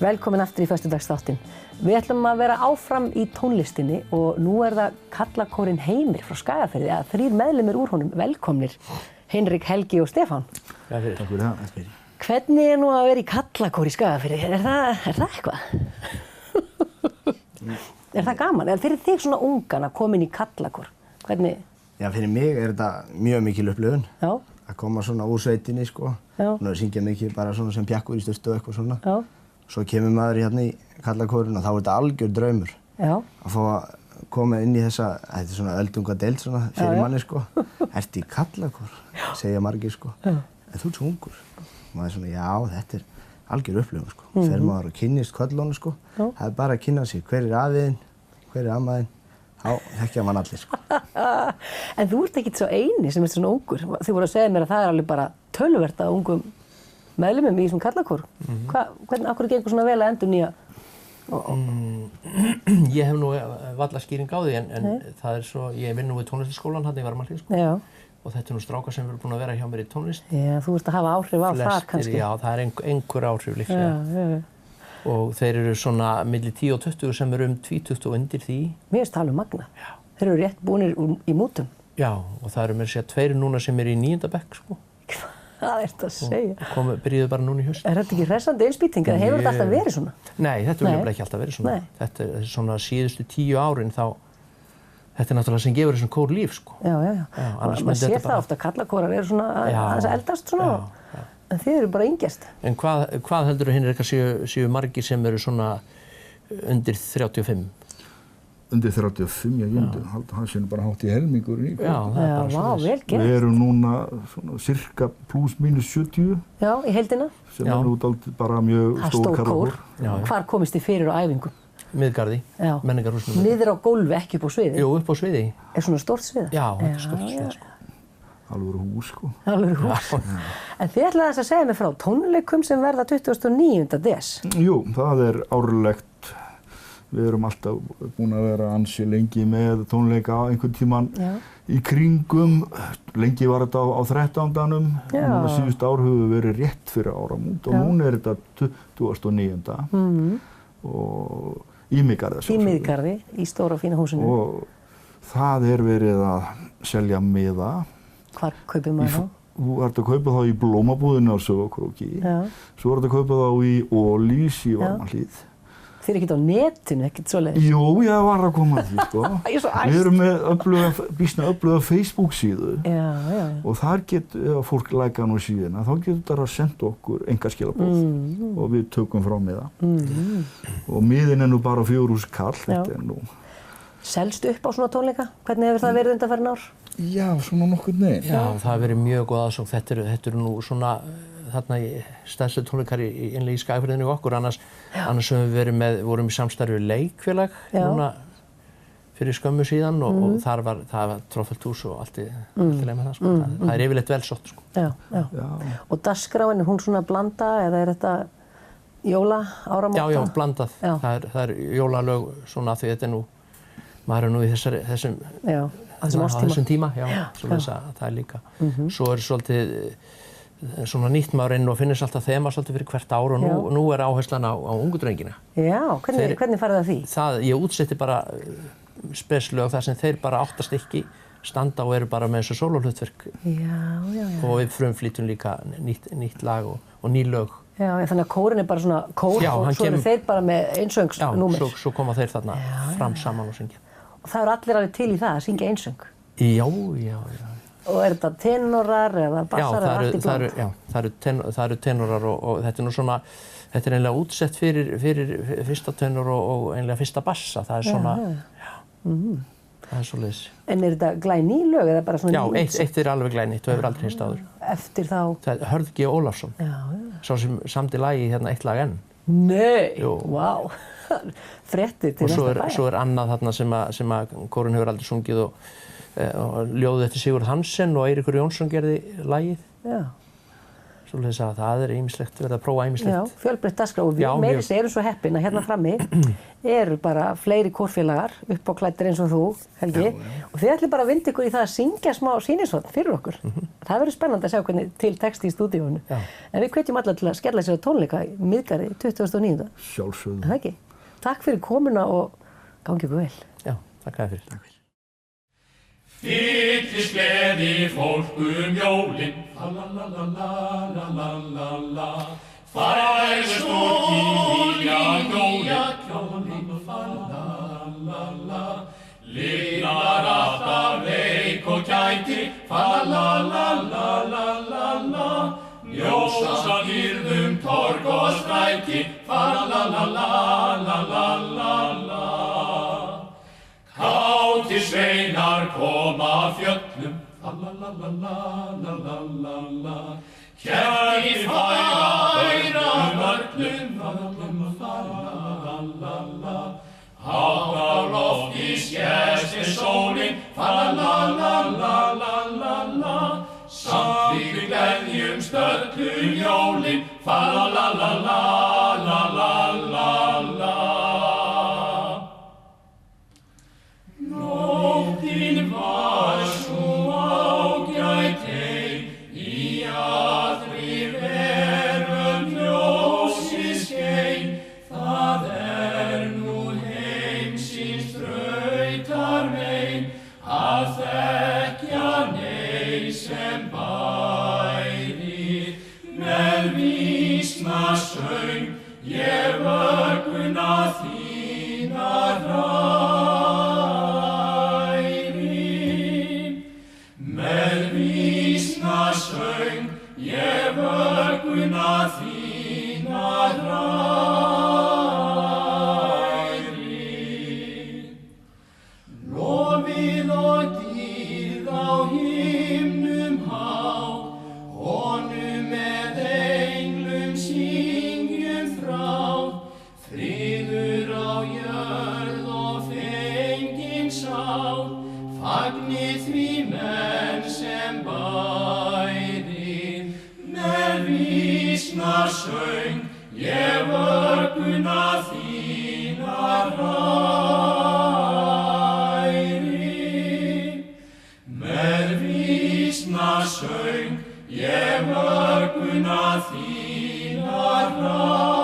Velkomin aftur í föstudagsþáttinn. Við ætlum að vera áfram í tónlistinni og nú það karlakórinn Heimir frá Skagafirði, eða 3 meðlimir úr honum. Velkomnir, Hinrik, Helgi og Stefán. Takk fyrir það. Hvernig nú að vera í karlakór í Skagafirði? Er það eitthvað? Það gaman? Eða fyrir þig svona ungan að koma inn í karlakór? Hvernig? Já, fyrir mig þetta mjög mikil upplifun. Já. Að koma svona úr sveitinni, sko. Já. Nú syngja mikið bara svona sem pjakkur í sturtu og eitthvað svona. Já. Svo kemur maður hérna í karlakórinn og þá þetta algjör draumur. Já. Að fá að koma inn í þetta svona öldungadeild svona fyrir manni, sko. Ertu í karlakór? Segja margir, sko. En þú ert svo ungur. Maður svona, já, þetta algjör upplifun, sko. Fer maður og kynnist körlunum, sko. Það bara að kynna sig. Hver afiðinn? Hver amaðinn? Þá þekkja mann allir, sko. En þú ert ekkert svo eini sem ert svona ungur. Þið voru að segja mér að það alveg bara töluvert að ungum meðlimum í þessum karlakór. Af hverju gengur svona vel að endurnýja? Ég hef nú varla skýring á því en það svo, ég vinn nú við tónlistarskólann hérna í Varmahlíð, sko. Já. Og þetta nú strákar sem eru búin að vera hjá mér í tónlist. Já, þú ert að hafa áhrif á það kannski. Já, það einhver áhrif líklega. Já. Og þeir eru svona milli 10 og 20 sem eru 20 og undir því. Mér finnst það alveg magna. Já. Þeir eru rétt búinir í mútum. Já, og það eru meira að segja 2 núna sem eru í 9. bekk, sko. Hvað ertu að segja? Og byrjuðu bara núna í haust. Er þetta ekki hressandi innspýting eða hefur þetta alltaf verið svona? Nei, þetta hefur ekki alltaf verið svona. Þetta svona síðustu 10 árin þá, þetta náttúrulega sem gefur þessum kór líf, sko. Já. Maður sér það ofta, karlakórar eru svona aðeins eldast svona, en þið eru bara yngjast. En hvað heldur þú Hinrik að séu margir sem eru svona undir 35? Undir 35, ég myndi halda hann sé bara hátt í helmingurinn í kvöld. Já, það bara vá, vel gert. Við erum núna svona cirka plus mínus 70. Já, í heildina. Sem nú dálítið bara mjög stór karlakór. Hvar komist þið fyrir á æfingum? Miðgarði, menningarhúsinu. Niður á gólfi, ekki upp á sviði? Jú, upp á sviði. Er svona stórt svið? Já, þetta er stórt svið, sko. Alvöru hús, sko. Alvöru hús. En þið ætlaði þess að segja mér frá tónleikum sem verða 29. des. Jú, það árlegt. Við erum alltaf búin að vera ansi lengi með tónleika einhvern tímann í kringum. Lengi var þetta á 13. Núna síðust ár höfum við verið rétt fyrir áramót og núna þetta 29. Og í Miðgarði. Í Miðgarði, í stóra og fína húsinu. Og það verið að selja miða. Hvar kaupir maður þá? Þú ert að kaupa þá í Blómabúðinni á Sauðárkróki. Svo ert að kaupa þá í Ólís í Varmahlíð. Þið ekkert á netinu, ekkert svoleiðis? Jú, ég var að koma að því, sko. Ég er svo æst. Við erum með býsna öfluga Facebook-síðu. Já. Og þar ef fólk lækar nú síðuna, þá getur það að senda okkur engaskilaboð. Og við tökum frá miða. Og miðinn nú bara 4.000 kall, þetta nú. Selst upp á svona tónleika? Hvernig hefur það verið undanfarin ár? Já, svona nokkurn veginn. Já, það hefur verið mjög góð aðsókn. Þetta eru nú svona þarna stærstu tónleikar innlega í Skagafirðinu og okkur, annars höfum við vorum í samstarfi við leikfélag núna fyrir skömmu síðan og það var troðfullt hús og allt í leið með það, sko. Það er yfirleitt vel sótt, sko. Já. Og dagskráin, hún svona blanda eða er þetta jóla, áramóta? Já, blandað. Það er jólalög svona því þetta nú, maður nú í þessum tíma, svoleiðis að það líka. Svo svolítið svona nýtt maður inn og finnist alltaf þema svolítið fyrir hvert ár og nú áherslan á ungu drengina. Já, hvernig farið það því? Ég útsetti bara speslög þar sem þeir bara 8 stykki standa og eru bara með þessu sólóhlutverk. Já. Og við frumflytjum líka nýtt lag og ný lög. Já, þannig að kórinn er bara svona kór og svo eru þeir bara með einsöngsnúmer. Já, svo koma þeir þarna fram saman og syngja. Og það eru allir alveg til í það að syngja einsöng? Já. Og er þetta tenorar eða bassar eða allt í bland? Já, það eru tenorar og þetta nú svona, þetta eiginlega útsett fyrir fyrsta tenor og eiginlega fyrsta bassa. Það svona, það svoleiðis. En er þetta glæný lög eða bara svona Já, eitt alveg glænýtt og hefur aldrei heyrst áður. Eftir þá? Það er Hörð G. Ólafsson. Sá sem samdi lagi hérna eitt lag enn. Nei, vá. Fréttir til næsta bæjar. Og svo annað þarna sem að kórinn hefur aldrei sungið og ljóðið eftir Sigurð Hansen og Eiríkur Jónsson gerði lagið. svoleiðis að það ýmislegt, verið að prófa ýmislegt. Já, fjölbreytt dagskrá og við meiri erum svo heppin að hérna frammi eru bara fleiri kórfélagar uppáklæddir eins og þú, Helgi, og þið ætlið bara að vinda ykkur í það að syngja smá sýnishorn fyrir okkur. Það verður spennandi að sjá hvernig til texti í stúdíónu. En við hvetjum alla til að skella sér á tónleika í Miðgarði 2009. Sjálfsögðu. Það ekki. Takk fyrir komuna og gangi ykkur vel. Já, þakka þér fyrir. Fyllist gleði fólk jólin, la-la-la-la-la-la-la-la. Færðist út í nýja kjólin, la-la-la-la. Lifnar alltaf veik og gæti, la-la-la-la-la-la-la. Ljósa virðum torg og stræti, la-la-la-la-la-la-la. Kátir sveinar koma fjöllum, la-la-la-la-la-la-la-la. Kerti færa öllum, la-la-la-la-la-la. Hátt á lofti skesti sólin, la-la-la-la-la-la-la. Samt við gleðjumst öllum jólin, la-la-la-la-la-la-la. Nóttin var svo ágæt ein, í allri veröld ljósið skein. Það nú heimsins þrautarmein, að þekkja nei sem bæri. Með vísna söng ég vögguna þína söng ég vögguna þína hræri. Lofið og dýrð á himnum hátt, honum með englum syngjum þrátt. Friður á jörð og fengin sátt, fagnið því menn sem bæri. Með vísna söng ég vögguna þína hræri. Með vísna söng ég vögguna þína hræri.